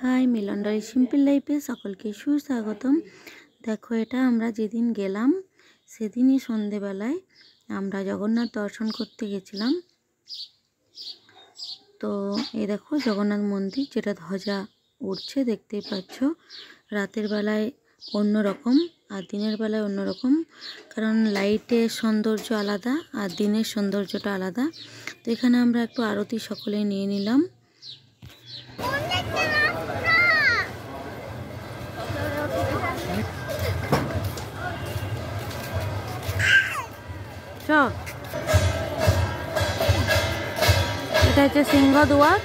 हाय मिलनडारी simple लाइफे सकलके सुस्वागतम। देखो এটা আমরা যেদিন গেলাম সেদিনই সন্ধ্যাবেলায় আমরা জগন্নাথ দর্শন করতে গেছিলাম। তো এই দেখো জগন্নাথ মন্দির যেটা ধ্বজা উঠছে দেখতেই পাচ্ছ। রাতের বেলায় অন্যরকম আর দিনের বেলায় অন্যরকম, কারণ লাইটের সৌন্দর্য আলাদা আর দিনের সৌন্দর্যটা আলাদা। তো এখানে আমরা একটু আরতি সকলে নিয়ে নিলাম। এটা হচ্ছে সিংহদুয়ার।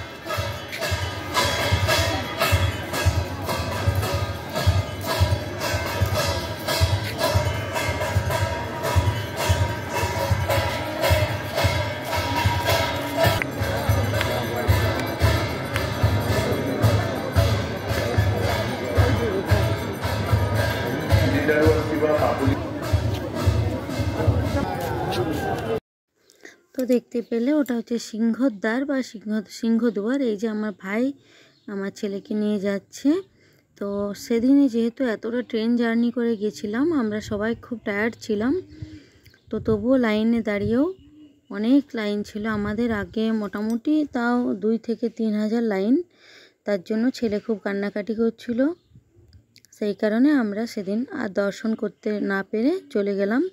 তো দেখতে পেলে ওটা হচ্ছে সিংহদ্বার বা সিংহদুয়ার। এই যে আমার ভাই আমার ছেলেকে নিয়ে যাচ্ছে। তো সেদিনে যেহেতু এতটা ট্রেন জার্নি করে গেছিলাম, আমরা সবাই খুব টায়ার্ড ছিলাম। তো তবুও লাইনে দাঁড়িয়েও অনেক লাইন ছিল আমাদের আগে, মোটামুটি তাও 2 থেকে 3 হাজার লাইন। তার জন্য ছেলে খুব কান্নাকাটি করছিল। সেই কারণে আমরা সেদিন আর দর্শন করতে না পেরে চলে গেলাম।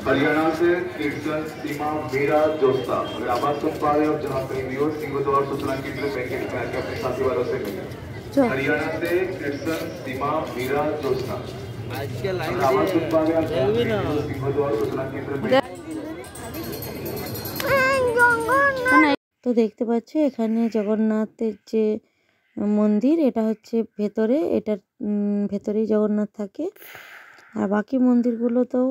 हरियाणा से कीर्तन सीमा मीरा जोस्ता। अगर आवाज सुन पा रहे हो जहाँ पे व्यूअर सिंगद्वार सूचना केंद्र बैंकेट में आके अपने साथी वालों से मिले। हरियाणा से कीर्तन सीमा मीरा जोस्ता। अगर आवाज सुन पा रहे हो सिंगद्वार सूचना केंद्र में। তো দেখতে পাচ্ছ এখানে জগন্নাথের যে মন্দির, এটা হচ্ছে ভেতরে, এটার ভেতরেই জগন্নাথ থাকে। আর বাকি মন্দিরগুলোতেও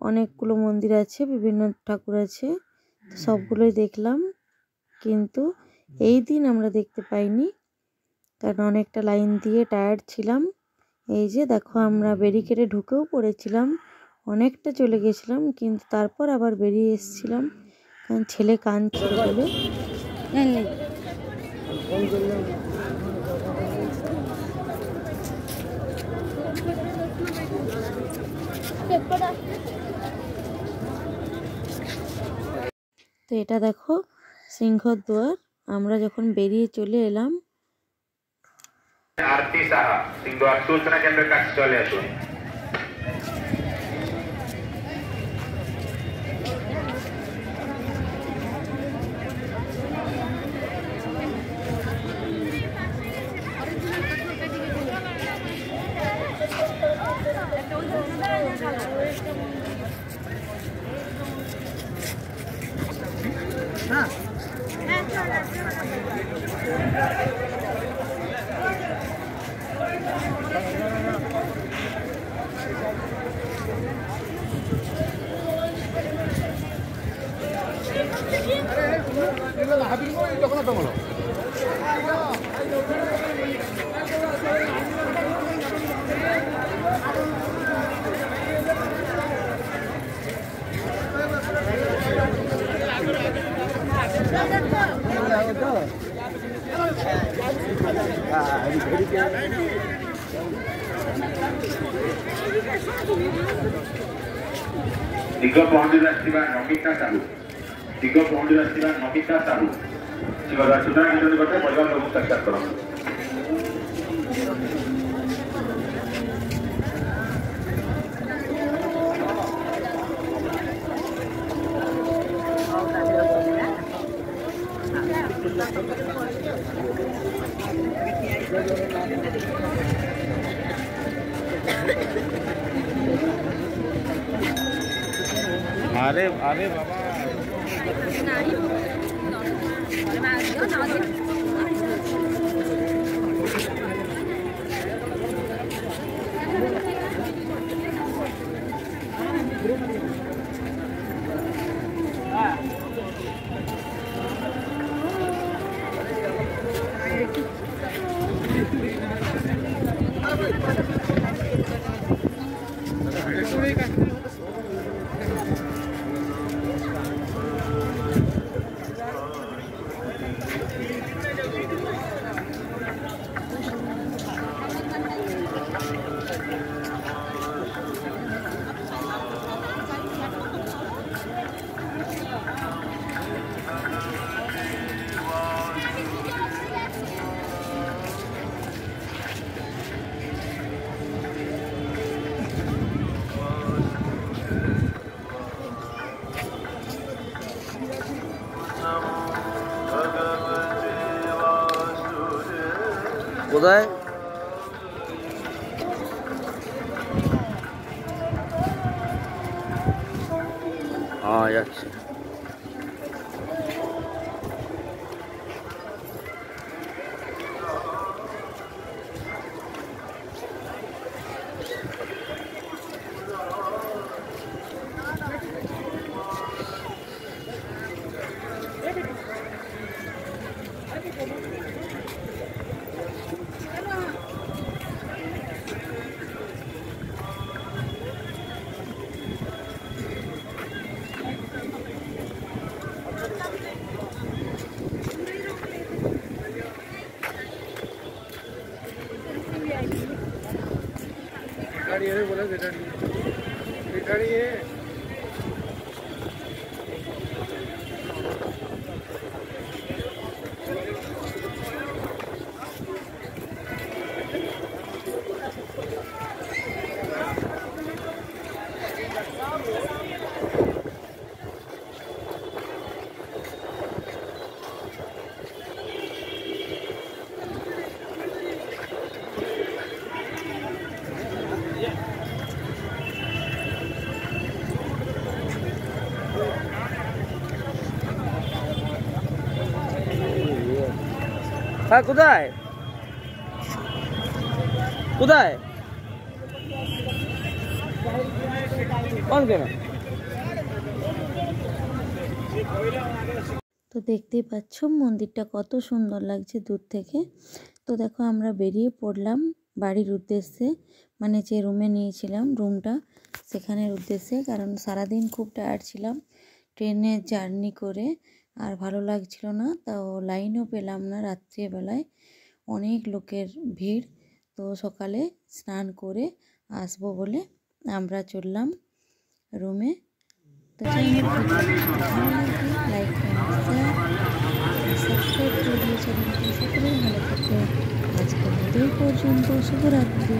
অনেকগুলো মন্দির আছে, বিভিন্ন ঠাকুর আছে, সবগুলোই দেখলাম। কিন্তু এই দিন আমরা দেখতে পাইনি, কারণ অনেকটা লাইন দিয়ে টায়ার্ড ছিলাম। এই যে দেখো আমরা ব্যারিকেডে ঢুকেও পড়েছিলাম, অনেকটা চলে গেছিলাম, কিন্তু তারপর আবার বেরিয়ে এসেছিলাম কারণ ছেলে কাঁদছিল বলে। তো এটা দেখো সিংহদ্বার। আমরা যখন বেরিয়ে চলে এলাম, आरती साहा सिंगद्वार सूचना केंद्र काছে চলে আসুন। दिग्गज पहुंची असथिबा नमिता साहू दिग्गज पहुंची असथिबा नमिता साहू सिंगद्वार सूचना केंद्र निकटे परिवार लोक साक्षात करନ୍ତୁ। अरे अरे बाबा কোথায়? যাচ্ছে। बोला बेटाड़ी है। हाँ কোথায় কোথায় কোন কেন? তো দেখতেই পাচ্ছ মন্দিরটা কত সুন্দর লাগছে দূর থেকে। তো দেখো আমরা বেরিয়ে পড়লাম বাড়ির উদ্দেশ্যে, মানে যে রুমে নিয়েছিলাম রুমটা সেখানের উদ্দেশ্যে, কারণ সারাদিন খুব টায়ার্ড ছিলাম ট্রেনে জার্নি করে, আর ভালো লাগছিল না। তাও লাইনও পেলাম না রাত্রিবেলায়, অনেক লোকের ভিড়। তো সকালে স্নান করে আসবো বলে আমরা চললাম রুমে। তো লাইক সাবস্ক্রাইব করে দিয়ে চ্যানেলটি সকলেই ভালো থাকবে। আজকের মতো এই পর্যন্ত, শুভরাত্রি।